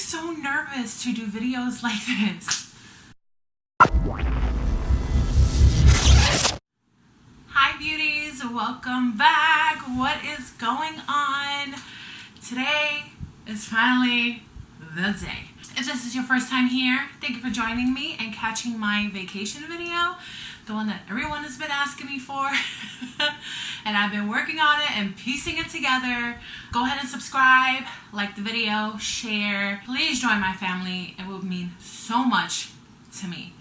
so nervous to do videos like this. Hi beauties, welcome back. What is going on? Today is finally the day. If this is your first time here, thank you for joining me and catching my vacation video, the one that everyone has been asking me for. And I've been working on it and piecing it together. Go ahead and subscribe, like the video, share. Please join my family. It would mean so much to me.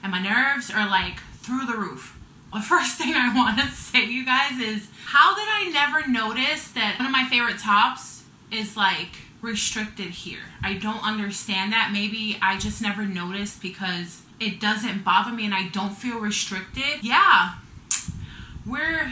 And my nerves are like through the roof. The first thing I want to say to you guys is, how did I never notice that one of my favorite tops is like restricted here? I don't understand that. Maybe I just never noticed because it doesn't bother me and I don't feel restricted. Yeah, we're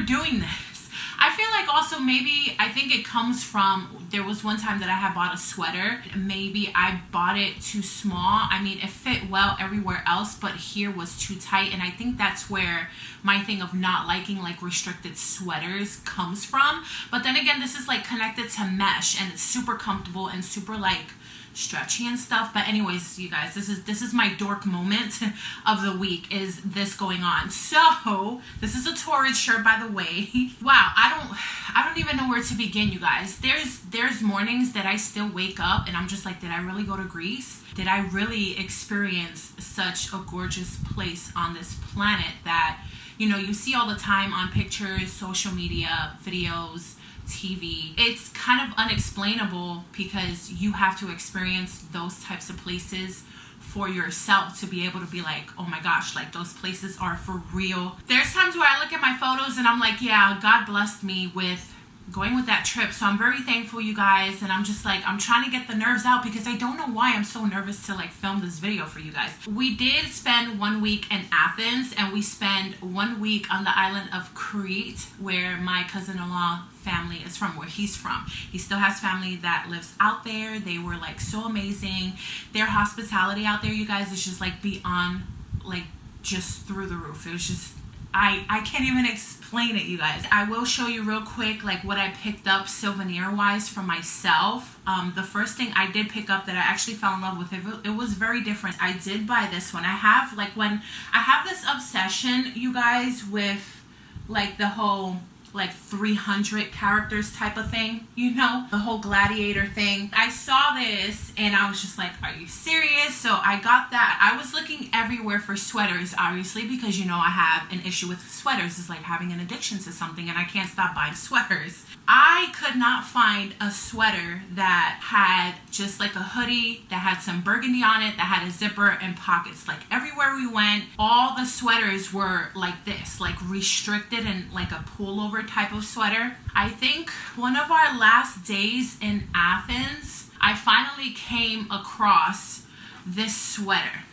doing this. I feel like also maybe, I think it comes from, there was one time that I had bought a sweater. Maybe I bought it too small. I mean, it fit well everywhere else, but here was too tight. And I think that's where my thing of not liking like restricted sweaters comes from. But then again, this is like connected to mesh and it's super comfortable and super like stretchy and stuff. But anyways, you guys, this is my dork moment of the week, is this going on. So this is a Torrid shirt, by the way. Wow, I don't even know where to begin, you guys. There's mornings that I still wake up and I'm just like, did I really go to Greece? Did I really experience such a gorgeous place on this planet that, you know, you see all the time on pictures, social media, videos, TV. It's kind of unexplainable because you have to experience those types of places for yourself to be able to be like, oh my gosh, like those places are for real. There's times where I look at my photos and I'm like, yeah, God blessed me with going with that trip. So I'm very thankful, you guys. And I'm just like, I'm trying to get the nerves out because I don't know why I'm so nervous to like film this video for you guys. We did spend 1 week in Athens and we spent 1 week on the island of Crete, where my cousin-in-law family is from, where he's from. He still has family that lives out there. They were like so amazing. Their hospitality out there, you guys, is just like beyond, like just through the roof. It was just, I can't even explain it, you guys. I will show you real quick like what I picked up souvenir wise for myself. The first thing I did pick up that I actually fell in love with, it was very different. I did buy this one. I have this obsession, you guys, with like the whole like 300 characters type of thing, you know, the whole gladiator thing. I saw this and I was just like, are you serious? So I got that. I was looking everywhere for sweaters, obviously, because, you know, I have an issue with sweaters. It's like having an addiction to something and I can't stop buying sweaters. I could not find a sweater that had just like a hoodie, that had some burgundy on it, that had a zipper and pockets. Like everywhere we went, all the sweaters were like this, like restricted and like a pullover type of sweater. I think one of our last days in Athens, I finally came across this sweater.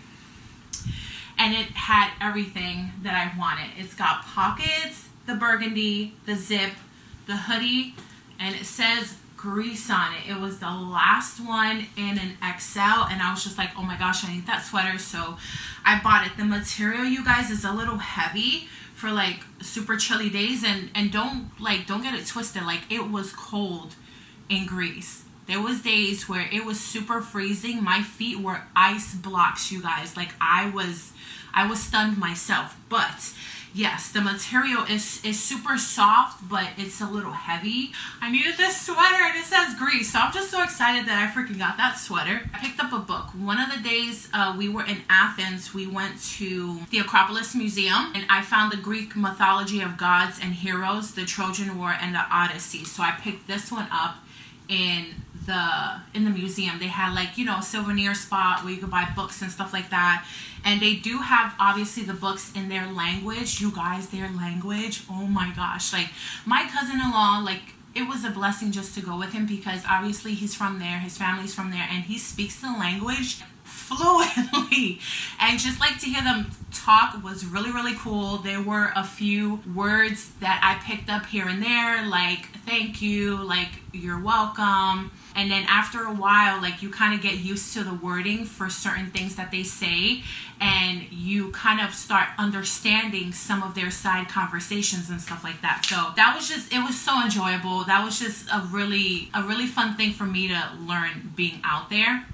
And it had everything that I wanted. It's got pockets, the burgundy, the zip, the hoodie, and it says Greece on it. It was the last one in an XL and I was just like, oh my gosh, I need that sweater. So I bought it. The material, you guys, is a little heavy for like super chilly days, and don't get it twisted. Like, it was cold in Greece. There was days where it was super freezing. My feet were ice blocks, you guys. Like I was stunned myself. But yes, the material is super soft, but it's a little heavy. I needed this sweater and it says Greece. So I'm just so excited that I freaking got that sweater. I picked up a book. One of the days we were in Athens, we went to the Acropolis Museum and I found the Greek mythology of gods and heroes, the Trojan War and the Odyssey. So I picked this one up in the museum. They had like, you know, a souvenir spot where you could buy books and stuff like that. And they do have obviously the books in their language. You guys, their language, oh my gosh. Like my cousin-in-law, like it was a blessing just to go with him because obviously he's from there, his family's from there, and he speaks the language fluently. And just like to hear them talk was really, really cool. There were a few words that I picked up here and there, like thank you, like you're welcome. And then after a while, like you kind of get used to the wording for certain things that they say, and you kind of start understanding some of their side conversations and stuff like that. So that was just, it was so enjoyable. That was just a really fun thing for me to learn being out there.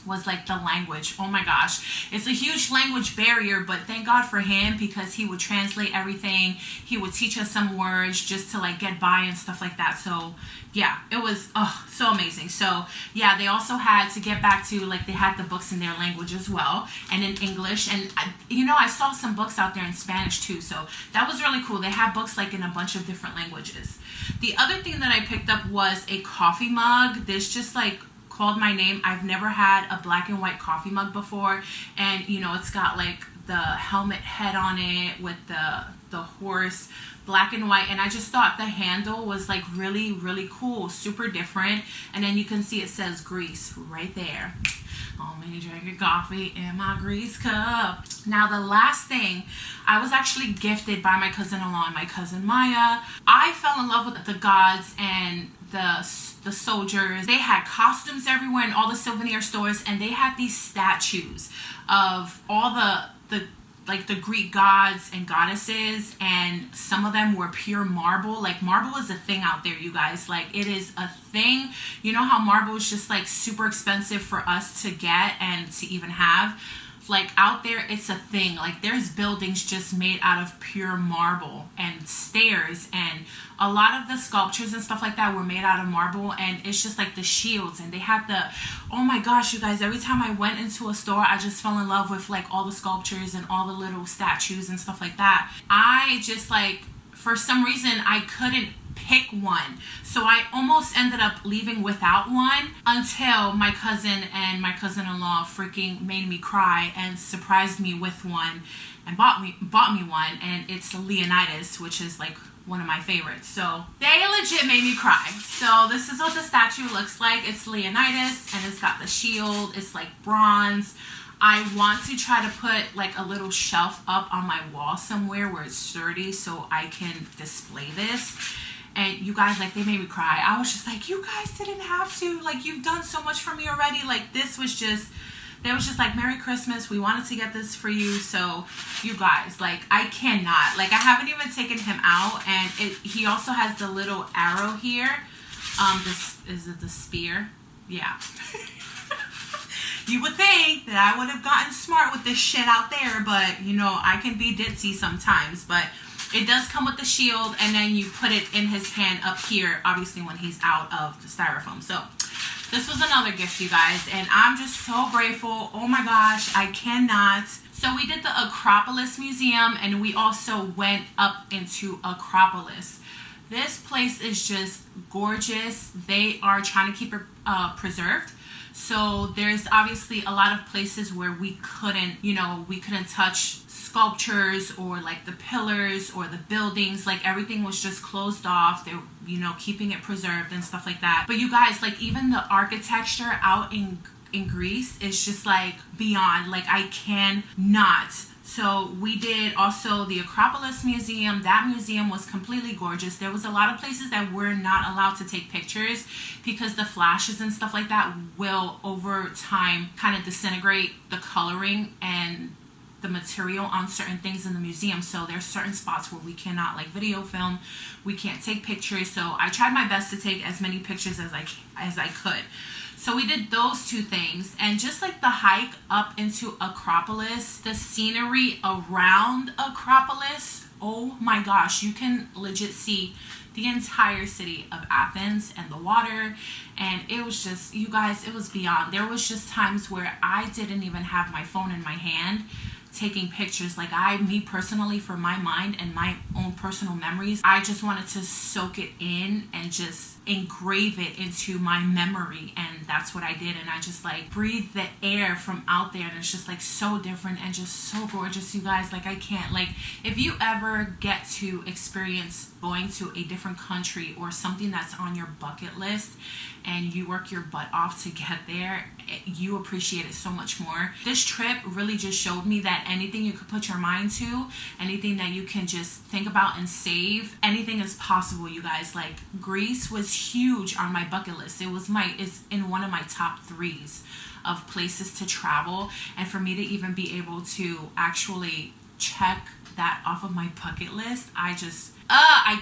Was like the language. Oh my gosh, it's a huge language barrier, but thank God for him, because he would translate everything. He would teach us some words just to like get by and stuff like that. So yeah, it was so amazing. So yeah, they also had to get back to, like, they had the books in their language as well, and in English, and I saw some books out there in Spanish too, so that was really cool. They had books like in a bunch of different languages. The other thing that I picked up was a coffee mug. There's just like called my name. I've never had a black and white coffee mug before, and it's got like the helmet head on it with the horse, black and white, and I just thought the handle was like really, really cool, super different. And then you can see it says Greece right there. Oh, me drinking coffee in my Greece cup. Now the last thing, I was actually gifted by my cousin-in-law and my cousin Maya. I fell in love with the gods and the soldiers. They had costumes everywhere in all the souvenir stores, and they had these statues of all the Greek gods and goddesses, and some of them were pure marble. Like, marble is a thing out there, you guys. Like, it is a thing. You know how marble is just like super expensive for us to get and to even have? Like, out there, it's a thing. Like, there's buildings just made out of pure marble, and stairs, and a lot of the sculptures and stuff like that were made out of marble. And it's just like the shields, and they had oh my gosh, you guys, every time I went into a store, I just fell in love with like all the sculptures and all the little statues and stuff like that. I just, like, for some reason, I couldn't pick one, so I almost ended up leaving without one, until my cousin and my cousin-in-law freaking made me cry and surprised me with one and bought me one. And it's Leonidas, which is like one of my favorites. So they legit made me cry. So this is what the statue looks like. It's Leonidas, and it's got the shield. It's like bronze. I want to try to put like a little shelf up on my wall somewhere where it's sturdy, so I can display this. And you guys, like, they made me cry. I was just like, you guys didn't have to. Like, you've done so much for me already. Like, this was just, they was just like, Merry Christmas. We wanted to get this for you. So, you guys, like, I cannot. Like, I haven't even taken him out. And he also has the little arrow here. This is it, the spear? Yeah. You would think that I would have gotten smart with this shit out there. But, I can be ditzy sometimes. But it does come with the shield, and then you put it in his hand up here, obviously, when he's out of the styrofoam. So this was another gift, you guys, and I'm just so grateful. Oh my gosh, I cannot. So we did the Acropolis Museum, and we also went up into Acropolis. This place is just gorgeous. They are trying to keep it preserved. So there's obviously a lot of places where we couldn't touch sculptures or like the pillars or the buildings. Like, everything was just closed off. They're keeping it preserved and stuff like that. But you guys, like, even the architecture out in Greece is just like beyond. Like, I cannot. So we did also the Acropolis Museum. That museum was completely gorgeous. There was a lot of places that we're not allowed to take pictures because the flashes and stuff like that will over time kind of disintegrate the coloring and the material on certain things in the museum. So there's certain spots where we cannot like video film, we can't take pictures. So I tried my best to take as many pictures as I could. So we did those two things, and just like the hike up into Acropolis, the scenery around Acropolis, oh my gosh, you can legit see the entire city of Athens and the water. And it was just, you guys, it was beyond. There was just times where I didn't even have my phone in my hand taking pictures. Like, me personally, for my mind and my own personal memories, I just wanted to soak it in and just engrave it into my memory and and that's what I did. And I just like breathed the air from out there, and it's just like so different and just so gorgeous, you guys. Like I can't, like if you ever get to experience going to a different country or something that's on your bucket list and you work your butt off to get there, you appreciate it so much more. This trip really just showed me that anything you could put your mind to, anything that you can just think about and save, anything is possible, you guys. Like Greece was huge on my bucket list. It's in one of my top 3s of places to travel, and for me to even be able to actually check that off of my bucket list, I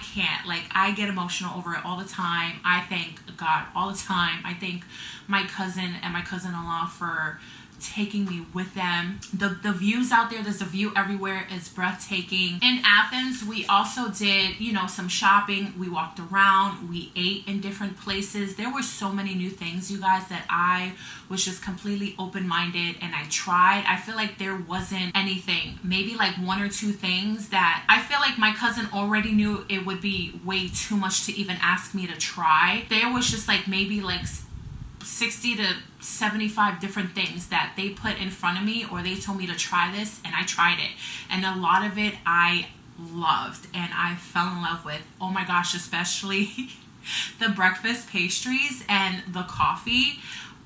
can't. Like I get emotional over it all the time. I thank God all the time. I thank my cousin and my cousin-in-law for taking me with them. The views out there, there's a view everywhere, is breathtaking. In Athens, we also did, some shopping. We walked around, we ate in different places. There were so many new things, you guys, that I was just completely open-minded and I tried. I feel like there wasn't anything, maybe like 1 or 2 things that I feel like my cousin already knew it would be way too much to even ask me to try. There was just like maybe like 60 to 75 different things that they put in front of me, or they told me to try this, and I tried it, and a lot of it I loved and I fell in love with. Oh my gosh, especially the breakfast pastries and the coffee.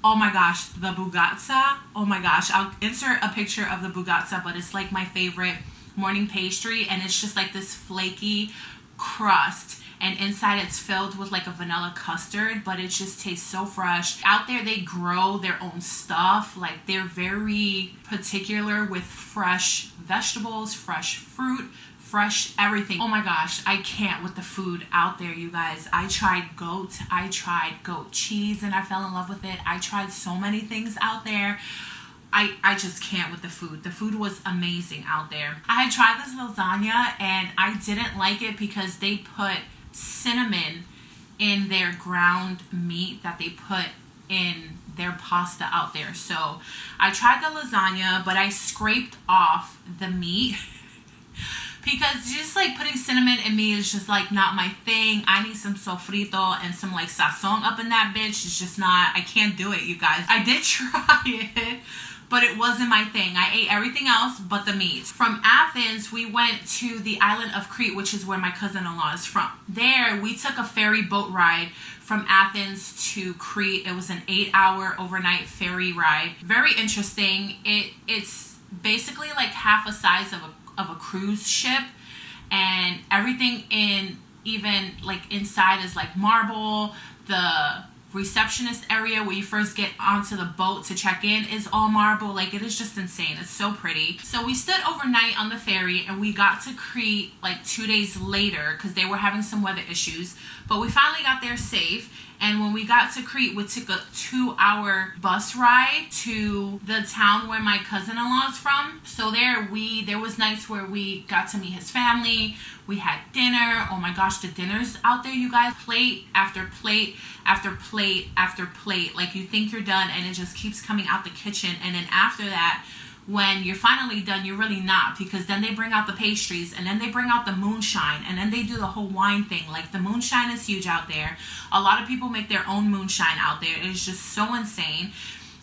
Oh my gosh, the bugazza. Oh my gosh, I'll insert a picture of the bugazza, but it's like my favorite morning pastry, and it's just like this flaky crust, and inside it's filled with like a vanilla custard, but it just tastes so fresh. Out there they grow their own stuff. Like they're very particular with fresh vegetables, fresh fruit, fresh everything. Oh my gosh, I can't with the food out there, you guys. I tried goat cheese and I fell in love with it. I tried so many things out there. I just can't with the food. The food was amazing out there. I had tried this lasagna and I didn't like it because they put cinnamon in their ground meat that they put in their pasta out there. So I tried the lasagna, but I scraped off the meat because just like putting cinnamon in meat is just like not my thing. I need some sofrito and some like sazon up in that bitch. It's just not, I can't do it, you guys. I did try it, but it wasn't my thing. I ate everything else but the meat. From Athens, we went to the island of Crete, which is where my cousin-in-law is from. There, we took a ferry boat ride from Athens to Crete. It was an 8-hour overnight ferry ride. Very interesting. It's basically like half a size of a cruise ship, and everything even like inside is like marble. The receptionist area where you first get onto the boat to check in is all marble. Like it is just insane. It's so pretty. So we stood overnight on the ferry and we got to Crete like 2 days later because they were having some weather issues, but we finally got there safe. And when we got to Crete, we took a 2-hour bus ride to the town where my cousin-in-law is from. So there was nights where we got to meet his family. We had dinner. Oh my gosh, the dinners out there, you guys. Plate after plate after plate after plate. Like you think you're done and it just keeps coming out the kitchen. And then after that, when you're finally done, you're really not, because then they bring out the pastries and then they bring out the moonshine and then they do the whole wine thing. Like the moonshine is huge out there. A lot of people make their own moonshine out there. It is just so insane.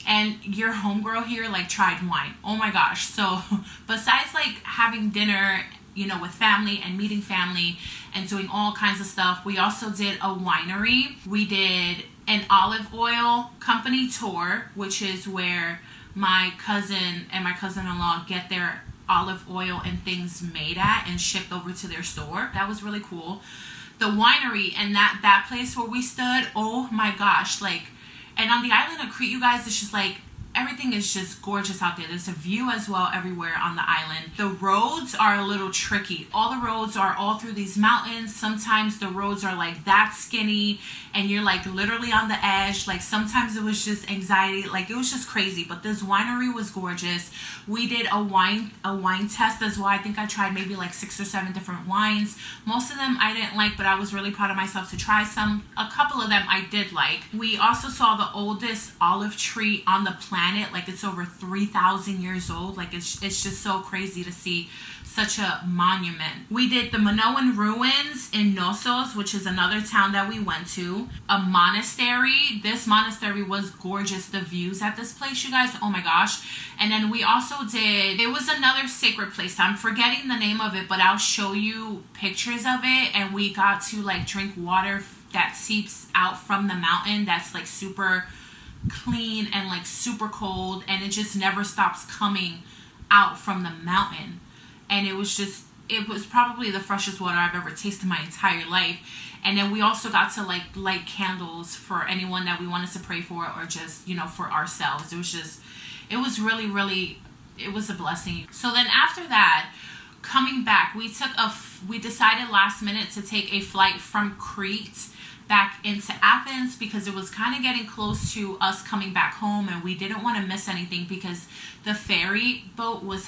And your homegirl here like tried wine. Oh my gosh. So besides like having dinner, with family and meeting family and doing all kinds of stuff, we also did a winery. We did an olive oil company tour, which is where my cousin and my cousin-in-law get their olive oil and things made at and shipped over to their store. That was really cool. The winery and that place where we stood, oh my gosh, like, and on the island of Crete, you guys, it's just like everything is just gorgeous out there. There's a view as well everywhere on the island. The roads are a little tricky. All the roads are all through these mountains. Sometimes the roads are like that skinny and you're like literally on the edge. Like sometimes it was just anxiety. Like it was just crazy. But this winery was gorgeous. We did a wine test as well. I think I tried maybe like 6 or 7 different wines. Most of them I didn't like, but I was really proud of myself to try some. A couple of them I did like. We also saw the oldest olive tree on the planet. planet. Like it's over 3,000 years old. Like it's just so crazy to see such a monument. We did the Minoan ruins in Knossos, which is another town that we went to. A monastery. This monastery was gorgeous. The views at this place, you guys, oh my gosh. And then we also did, it was another sacred place. I'm forgetting the name of it, but I'll show you pictures of it. And we got to like drink water that seeps out from the mountain. That's like super clean and like super cold, and it just never stops coming out from the mountain. And it was probably the freshest water I've ever tasted in my entire life. And then we also got to like light candles for anyone that we wanted to pray for, or just, you know, for ourselves. It was really, really, it was a blessing. So then after that, coming back, we decided last minute to take a flight from Crete back into Athens, because it was kind of getting close to us coming back home, and we didn't want to miss anything because the ferry boat was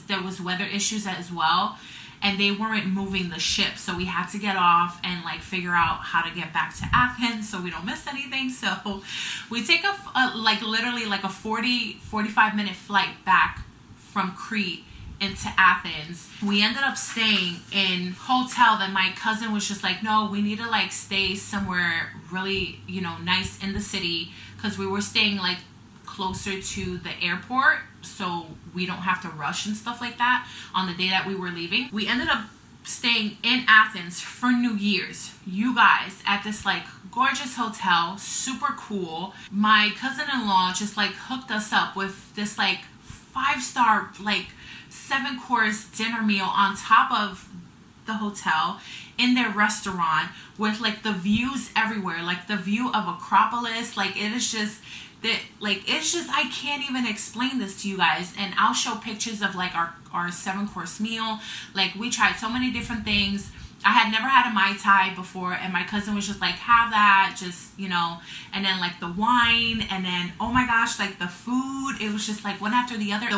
there was weather issues as well, and they weren't moving the ship, so we had to get off and like figure out how to get back to Athens so we don't miss anything. So we take literally like a 45 minute flight back from Crete into Athens. We ended up staying in hotel that my cousin was just like, no, we need to like stay somewhere really, you know, nice in the city, because we were staying like closer to the airport, so we don't have to rush and stuff like that on the day that we were leaving. We ended up staying in Athens for New Year's, you guys, at this like gorgeous hotel, super cool. My cousin-in-law just like hooked us up with this like 5-star like 7-course dinner meal on top of the hotel in their restaurant, with like the views everywhere, like the view of Acropolis. Like it's just I can't even explain this to you guys. And I'll show pictures of like our 7-course meal. Like we tried so many different things. I had never had a Mai Tai before, and my cousin was just like, have that, just, you know, and then like the wine, and then, oh my gosh, like the food, it was just like one after the other.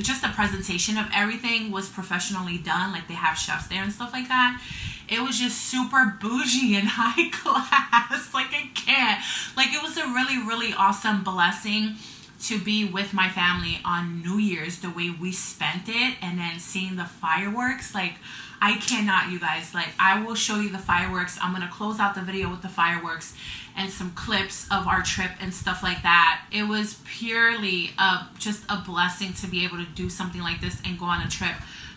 Just the presentation of everything was professionally done. Like they have chefs there and stuff like that. It was just super bougie and high class. Like I can't, like it was a really, really awesome blessing to be with my family on New Year's, the way we spent it, and then seeing the fireworks. Like I cannot, you guys. Like I will show you the fireworks. I'm gonna close out the video with the fireworks and some clips of our trip and stuff like that. It was purely just a blessing to be able to do something like this and go on a trip.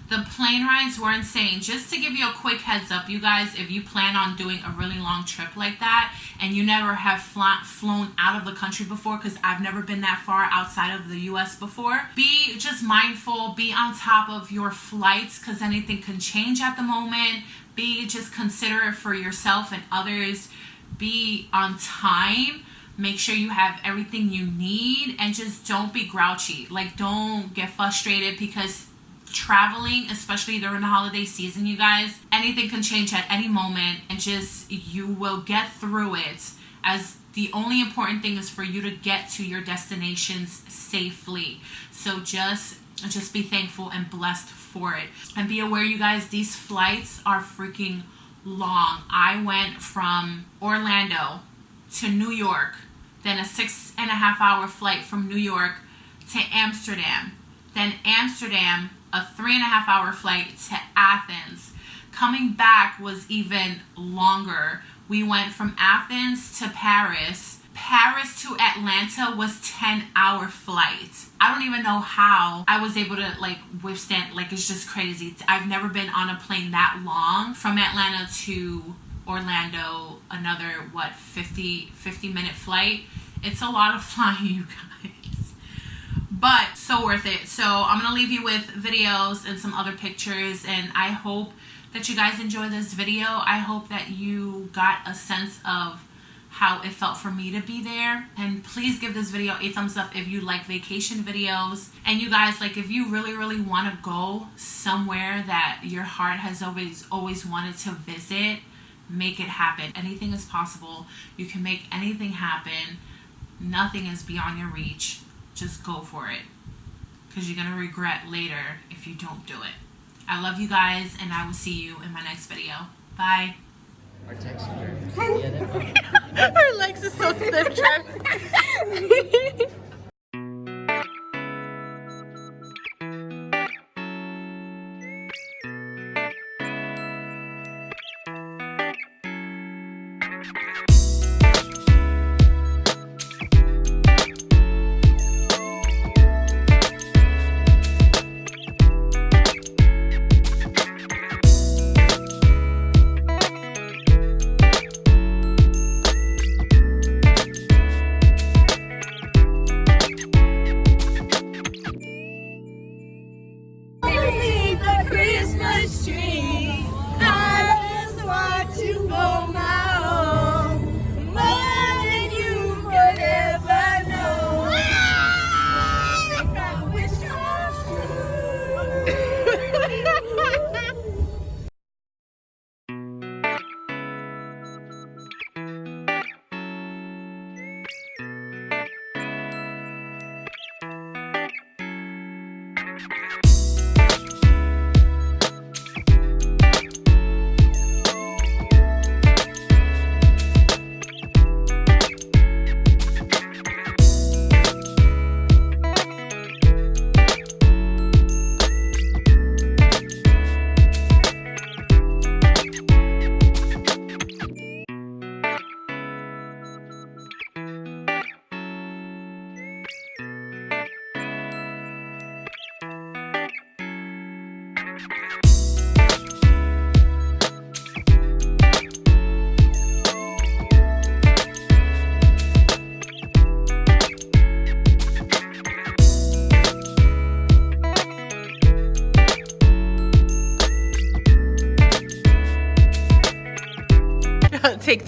The plane rides were insane. Just to give you a quick heads up, you guys, if you plan on doing a really long trip like that and you never have flown out of the country before, because I've never been that far outside of the US before, be just mindful, be on top of your flights, because anything can change at the moment. Be just considerate for yourself and others. Be on time. Make sure you have everything you need, and just don't be grouchy. Like don't get frustrated, because traveling, especially during the holiday season, you guys, anything can change at any moment, and just you will get through it. As the only important thing is for you to get to your destinations safely. So just be thankful and blessed for it, and be aware, you guys, these flights are freaking long. I went from Orlando to New York, then a 6.5-hour flight from New York to Amsterdam, then Amsterdam, a 3.5-hour flight to Athens. Coming back was even longer. We went from Athens to Paris. Paris to Atlanta was 10-hour flight. I don't even know how I was able to like withstand. Like it's just crazy. I've never been on a plane that long. From Atlanta to Orlando, another 50-minute flight. It's a lot of flying, you guys. But so worth it. So I'm going to leave you with videos and some other pictures, and I hope that you guys enjoy this video. I hope that you got a sense of how it felt for me to be there. And please give this video a thumbs up if you like vacation videos. And you guys, like if you really, really want to go somewhere that your heart has always wanted to visit, make it happen. Anything is possible. You can make anything happen. Nothing is beyond your reach. Just go for it, because you're going to regret later if you don't do it. I love you guys, and I will see you in my next video. Bye. Her legs are so stiff, Trev.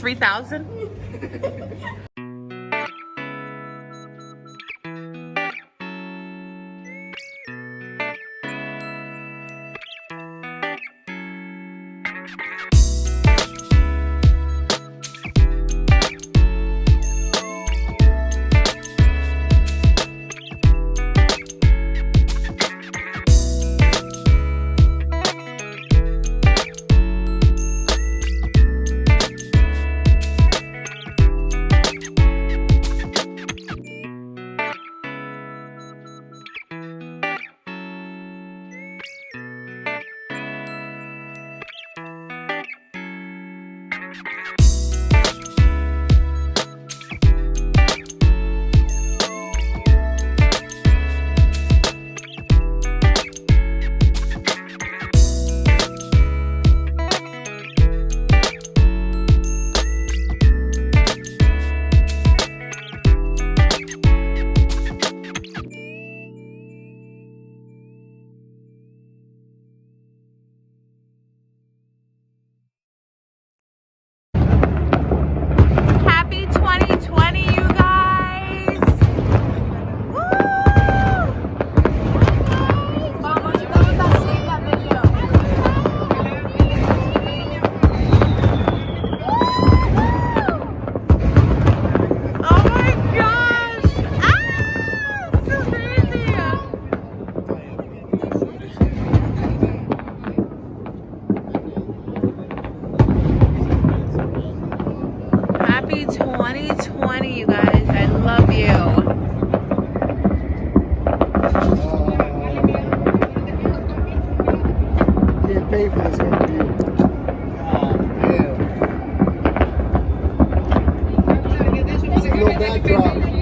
3,000? Happy 2020, you guys! Woo! Oh my gosh! Ah! So crazy! Happy 2020, you guys. I love you. Can't pay for this interview. God damn. It's a little backdrop.